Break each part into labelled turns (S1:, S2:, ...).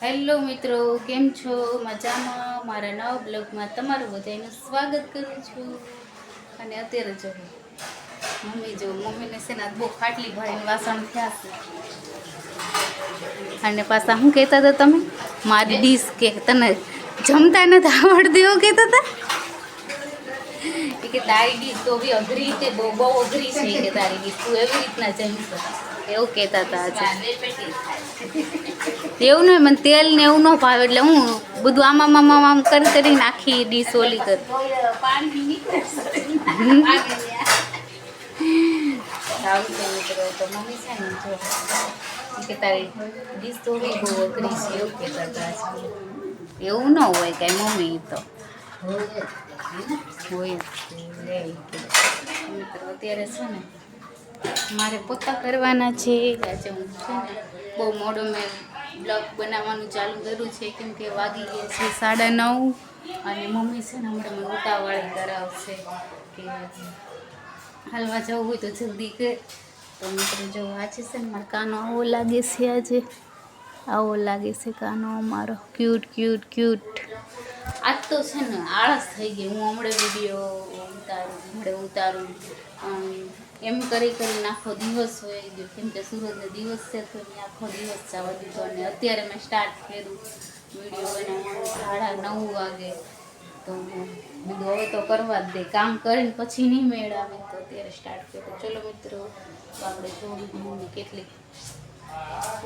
S1: Hello મિત્રો, કેમ છો? મજામાં? મારા નવા બ્લોગમાં તમારું બધાનું સ્વાગત કરું છું. અને અત્યારે જો મમ્મીને છે ને બહુ ખાટલી ભરીને વાસણ થયા છે. અને પાછા શું કહેતા હતા તમે? મારી ડીશ કે તને જમતા નથી આવડતી એવું કહેતા હતા કે તારી ડીશ તો બી અઘરી છે, બહુ અઘરી છે કે તારી ડીશ તું એવી રીતના જમી એવું કહેતા હતા આજે. એવું નહીં, મને તેલ ને એવું ન ભાવે એટલે હું બધું આમ કરી નાખી ડીશ ઓલી કરી આવું છે મિત્રો. તો મમ્મી છે ને જો કે તારી ડીશ તો બી બહુ અઘરી છે એવું કહેતા હતા. એવું ન હોય કાંઈ મમ્મી, તો હોય મિત્રો. અત્યારે છે ને મારે પોતા કરવાના છે. આજે હું છે ને બહુ મોડો મેં બ્લોગ બનાવવાનું ચાલુ કર્યું છે, કેમ કે વાગી ગયા છે 9:30. અને મમ્મી છે ને હમણાં મને ઉતાવળી કરાવશે કે હાલવા જવું હોય તો જલ્દી કર. તો મિત્રો જો આજે છે ને મારો કાનો આવો લાગે છે, આવો લાગે છે કાનો અમારો, ક્યુટ. આજ તો છે ને આળસ થઈ ગઈ. હું હમણાં વિડીયો ઉતારું એમ કરી આખો દિવસ હોય ગયો, કેમ કે સુરતનો દિવસ છે તો મેં આખો દિવસ જવા દીધો. અને અત્યારે મેં સ્ટાર્ટ કર્યું વિડીયો બનાવવાનું 9:30 વાગે. તો બધું હવે તો કરવા જ દે, કામ કરીને પછી નહીં મેળ આવે, તો અત્યારે સ્ટાર્ટ કર્યું. ચલો મિત્રો, તો આપણે જોડી કેટલીક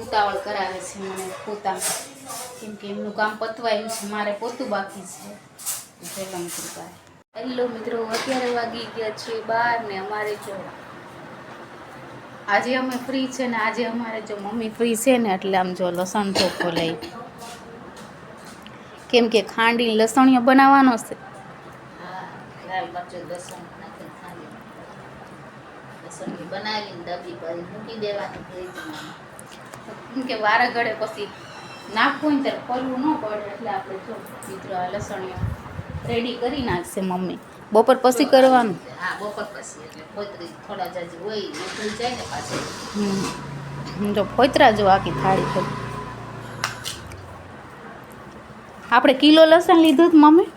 S1: ઉતાવળ કરાવે છે મને પોતા, કેમ કે એમનું કામ પતવાયું છે, મારે પોતું બાકી છે. ચલો મિત્રો, બાય. હેલો મિત્રો, અત્યારે વાગી ગયા છે 12 ને અમારે જો આજે અમે ફ્રી છે ને આજે અમારે જો મમ્મી ફ્રી છે ને એટલે આમ જો લસણ ચોખ્ખો લઈ, કેમ કે ખાંડી લસણીઓ બનાવવાનો છે. લાલ મરચું લસણ બનાવીને ડબ્બી ભરી મૂકી દેવાની ફ્રીજમાં, કેમ કે વારા ઘડે પછી નાખવું ને ત્યારે ખોલવું ન પડે. એટલે આપણે જો મિત્રો આ લસણીઓ રેડી કરી નાખશે મમ્મી. બપોર પછી કરવાનું? હા, બપોર પછી. એટલે ફોતરી થોડા જાજી હોય ઉકળી જાય ને પાછળ. જો ફોતરા જો આખી થાળી પર આપણે કિલો લસણ લીધું હતું મમ્મી?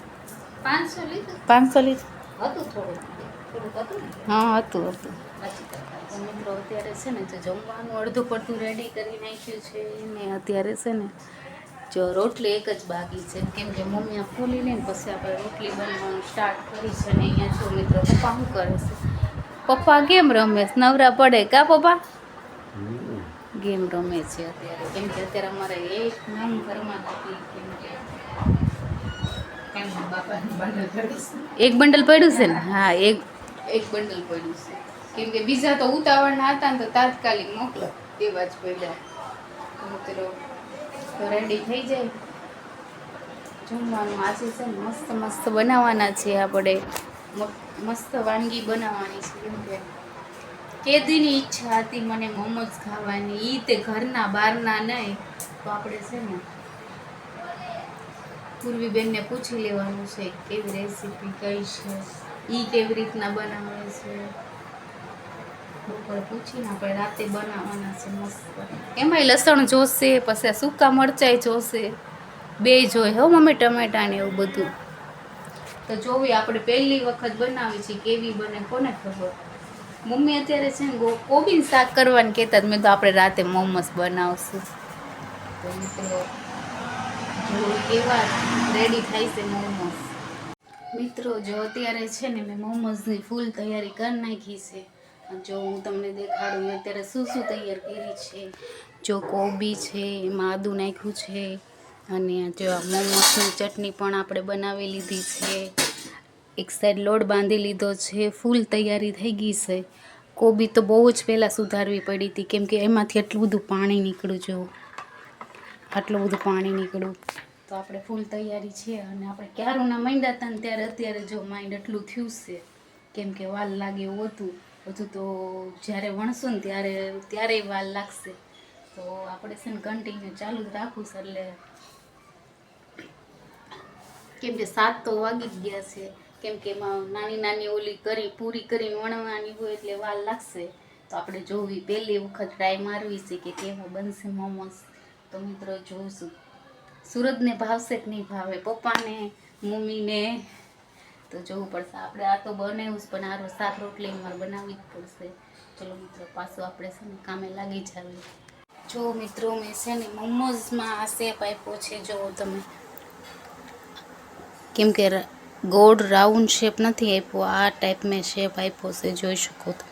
S1: 500 લીધું. 500 લીધું હતું, થોડું હતું ને? હા, હતું. મિત્રો અત્યારે છે ને જો જમવાનું અડધું પડતું રેડી કરી નાખ્યું છે ને અત્યારે છે ને જો રોટલી એક જ બાકી છે, કેમ કે મમ્મી આ ખોલી લે ને પછી આપણે રોટલી બનાવવાનું સ્ટાર્ટ કરી છે. ને અહીંયા જો મિત્રો પપ્પા શું કરે છે? પપ્પા ગેમ રમે છે, નવરા પડે કા પપ્પા? ગેમ રમે છે અત્યારે, કેમ કે અત્યારે અમારે એક નામ ઘરમાં નથી, કેમ કે એક બંડલ પડ્યું છે ને? હા, એક બંડલ પડ્યું છે, કેમ કે બીજા તો ઉતાવળના હતા ને તો તાત્કાલિક મોકલો એવા જ પડ્યા. તો રેડી થઈ જાય જમવાનું. આજે છે ને મસ્ત બનાવવાના છે આપણે, મસ્ત વાનગી બનાવવાની છે, કેમ કે કેદીની ઈચ્છા હતી મને મોમોઝ ખાવાની, ઈ તે ઘરના બહારના નહીં. તો આપણે છે ને પૂર્વીબેનને પૂછી લેવાનું છે કેવી રેસીપી કઈ છે, ઈ કેવી રીતના બનાવે છે. બપોર પૂછીને આપણે રાતે બનાવવાના છે મસ્ત. એમાંય લસણ જોશે, પછી સૂકા મરચાઈ જોશે, બે જોઈ હો મમ્મી, ટમેટા ને એવું બધું. તો જોવી આપણે પહેલી વખત બનાવી છે, કેવી બને કોને ખબર. મમ્મી અત્યારે છે ને કોબીન શાક કરવાનું કહેતા, મેં તો આપણે રાતે મોમોસ બનાવશું. તો મિત્રો કેવા રેડી થાય છે મોમોસ. મિત્રો જો અત્યારે છે ને મેં મોમોઝની ફૂલ તૈયારી કરી નાખી છે. જો હું તમને દેખાડું મેં અત્યારે શું તૈયાર કરી છે. જો કોબી છે, એમાં આદુ નાખ્યું છે, અને જો મોમોસની ચટણી પણ આપણે બનાવી લીધી છે. એક સાઈડ લોટ બાંધી લીધો છે, ફૂલ તૈયારી થઈ ગઈ છે. કોબી તો બહુ જ પહેલાં સુધારવી પડી હતી, કેમ કે એમાંથી એટલું બધું પાણી નીકળ્યું, જો આટલું બધું પાણી નીકળ્યું. તો આપણે ફૂલ તૈયારી છે. અને આપણે ક્યારોના માંડ્યા હતા ને ત્યારે અત્યારે જો માઇન્ડ એટલું થયું છે, કેમ કે વાલ લાગે એવું હતું. હજુ તો જ્યારે વણશું ને ત્યારે વાલ લાગશે. તો આપણે છે ને કન્ટિન્યુ ચાલુ જ રાખવું છે, એટલે કેમ કે 7 તો વાગી જ ગયા છે, કેમ કે એમાં નાની ઓલી પૂરી કરીને વણવાની હોય એટલે વાર લાગશે. તો આપણે જોવી પહેલી વખત ટ્રાય મારવી છે કે કેવા બનશે મોમોસ. તો મિત્રો જોઈશું સુરતને ભાવશે કે નહીં ભાવે, પપ્પાને, મમ્મીને, તો જોવું પડશે. આપણે આ તો બનાવ્યું જ, પણ આરો શાક રોટલી મારે બનાવવી જ પડશે. ચલો મિત્રો, પાછું આપણે છે ને કામે લાગી જાવી. જો મિત્રો, મેં છે ને મોમોઝમાં આ શેપ આપ્યો છે, જો તમે, કેમ કે ગોળ રાઉન્ડ શેપ નથી આપ્યો, આ ટાઈપ મેં શેપ આપ્યો છે, જોઈ શકો તો.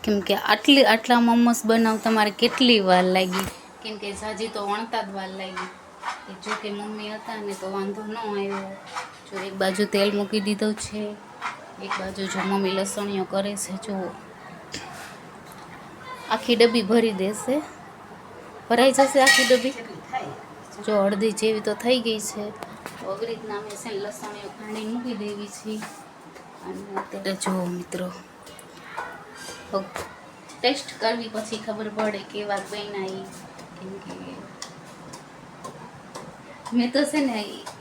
S1: કેમ કે આટલા મોમોસ બનાવતા મારે કેટલી વાર લાગી, કેમ કે જાજી તો વણતા જ વાર લાગી. જો કે મમ્મી હતા ને તો વાંધો ન આવ્યો. જો એક બાજુ તેલ મૂકી દીધું છે, એક બાજુ જો મમ્મી લસણીઓ કરે છે. જો આખી ડબ્બી ભરી દેશે, ભરાઈ જશે આખી ડબ્બી. જો અડધી જેવી તો થઈ ગઈ છે. તો આવી રીતના અમે છે લસણીઓ ખાંડી મૂકી દેવી છે. અને અત્યારે જો મિત્રો, ટેસ્ટ કરવી પછી ખબર પડે કેવા બન્યા. કેમ કે મેં તો છે ને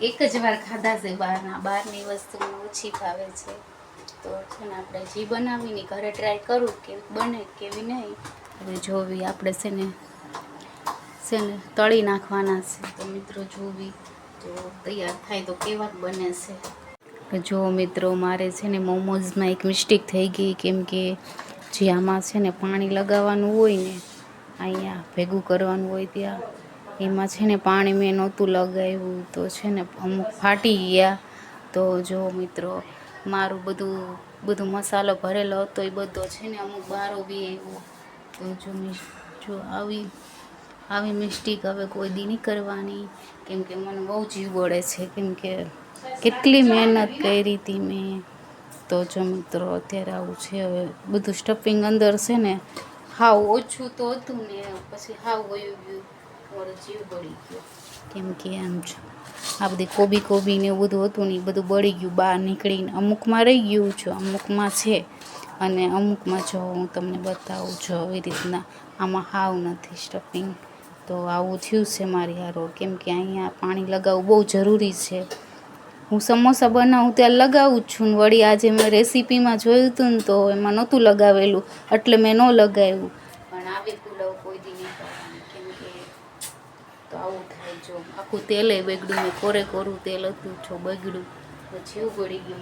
S1: એક જ વાર ખાધા છે બહારની વસ્તુ ઓછી ભાવે છે. તો છે ને આપણે જે બનાવીને ઘરે ટ્રાય કરું કે બને કેવી નહીં. હવે જોવી આપણે છે ને તળી નાખવાના છે. તો મિત્રો જોવી જો તૈયાર થાય તો કેવા બને છે. જો મિત્રો, મારે છે ને મોમોઝમાં એક મિસ્ટેક થઈ ગઈ. કેમ કે જે આમાં છે ને પાણી લગાવવાનું હોય ને, અહીંયા ભેગું કરવાનું હોય ત્યાં, એમાં છે ને પાણી મેં નહોતું લગાવ્યું. તો છે ને અમુક ફાટી ગયા. તો જો મિત્રો, મારું બધું મસાલો ભરેલો હતો એ બધો છે ને અમુક બારો બી આવ્યો. તો જો આવી મિસ્ટેક હવે કોઈ દી નહીં કરવાની. કેમ કે મને બહુ જીવ બળે છે, કેમ કે કેટલી મહેનત કરી હતી મેં. તો જો મિત્રો, અત્યારે આવું છે. હવે બધું સ્ટફિંગ અંદર છે ને હાવ ઓછું તો હતું ને, પછી હાવ વયું ગયું, મારો જીવ બળી ગયો. કેમ કે આમ જો આ બધી કોબી ને એવું બધું હતું ને, એ બધું બળી ગયું બહાર નીકળીને. અમુકમાં રહી ગયું છે, અમુકમાં છે, અને અમુકમાં જો હું તમને બતાવું છું આવી રીતના આમાં હાવ નથી સ્ટફિંગ. તો આવું થયું છે મારી હારો. કેમ કે અહીંયા પાણી લગાવવું બહુ જરૂરી છે. હું સમોસા બનાવું ત્યારે લગાવું જ છું. વળી આજે મેં રેસીપીમાં જોયું હતું ને, તો એમાં નહોતું લગાવેલું, એટલે મેં ન લગાવ્યું. પણ આવી પુલાવ કોઈ દી નહીં કરવાની. કેમ કે તો આવું થાય. જો આખું તેલે બગડ્યું, મેં કોરું તેલ હતું, જો બગડ્યું, પછી એવું બળી ગયું.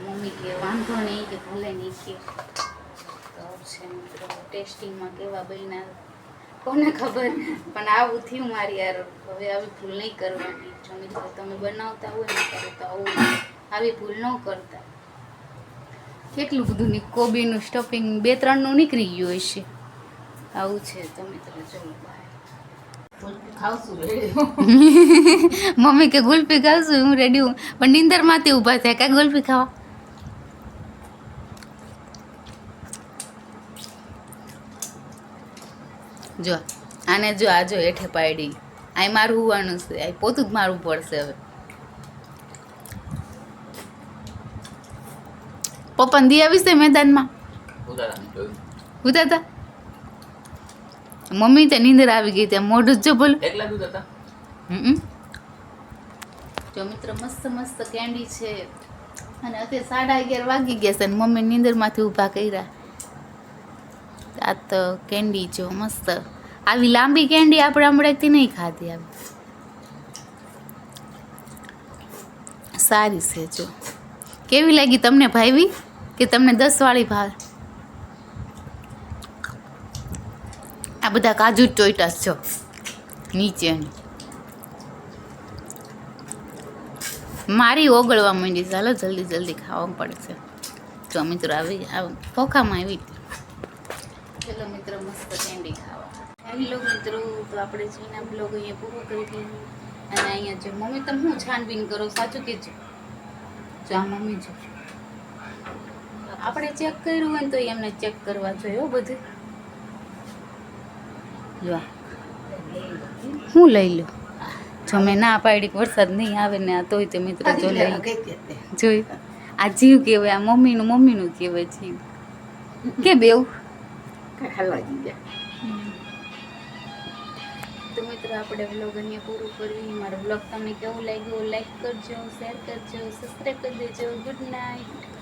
S1: મમ્મી કે વાંધો નહીં, કે ભલે નહીં કે. તો છે મિત્રો, ટેસ્ટિંગમાં કેવા બન્યા કોને ખબર, પણ આવું થયું મારી યાર. હવે આવી ભૂલ નહીં કરવાની. જો મિત્રો, તમે બનાવતા હોય ને ત્યારે તો આવી ભૂલ ન કરતા. કેટલું બધું કોબીનું સ્ટફિંગ 2-3નું નીકળી ગયું હશે. આવું છે. તો મિત્રો ચલો મમ્મી કે ગુલ્ફી ખાવશું, હું રેડી હું, પણ નીંદરમાંથી ઊભા થાય કાંઈ ગુલ્ફી ખાવા. જો આને જો આ જો હેઠે પાડી, આ મારું હોવાનું છે, આ પોતું જ મારવું પડશે હવે. પપ્પાને દી આવીશ તે મેદાનમાં ઉતારતા. મમ્મી ત્યાં નીંદર આવી ગઈ, ત્યાં મોઢું જ જો બોલું. જો મિત્રો, મસ્ત કેન્ડી છે. અને અત્યારે 11:30 વાગી ગયા છે, અને મમ્મી નીંદરમાંથી ઊભા કર્યા. આ તો કેન્ડી જો મસ્ત. આવી લાંબી કેન્ડી આપણે હમણાંથી નહીં ખાધી. આવી સારી છે. જો કેવી લાગી તમને ભાવી, કે તમને 10 વાળી ભાવે? આ બધા કાજુ ટોયટા છો નીચે. મારી ઓગળવા માંડી. ચાલો જલ્દી ખાવા પડશે. જો મિત્રો, આવી ફોખામાં આવી. ચલો મિત્રો, મસ્ત કેન્ડી ખાવા. હેલો મિત્રો, તો આપણે જોઈના બ્લોગ અહીંયા પૂરો કરી દઈએ. અને અહીંયા જો મમ્મી, તમે શું છાનબીન કરો, સાચું કહેજો. જો આ મમ્મી જો, આપણે ચેક કર્યું હોય ને તો એમને ચેક કરવા જોઈએ બધું. જો હું લઈ લો. જો મેં ના પાડી વરસાદ નહીં આવે ને, આ તોય તે મિત્રો જો લઈ જોઈ. આ જીવ કહેવાય, આ મમ્મીનું કહેવાય જીવ. કે બેવું તો મિત્રો, આપણે બ્લોગ અહીંયા પૂરું કરવી. મારો બ્લોગ તમને કેવું લાગ્યું, લાઈક કરજો, શેર કરજો, સબસ્ક્રાઈબ કરી દેજો. Good night.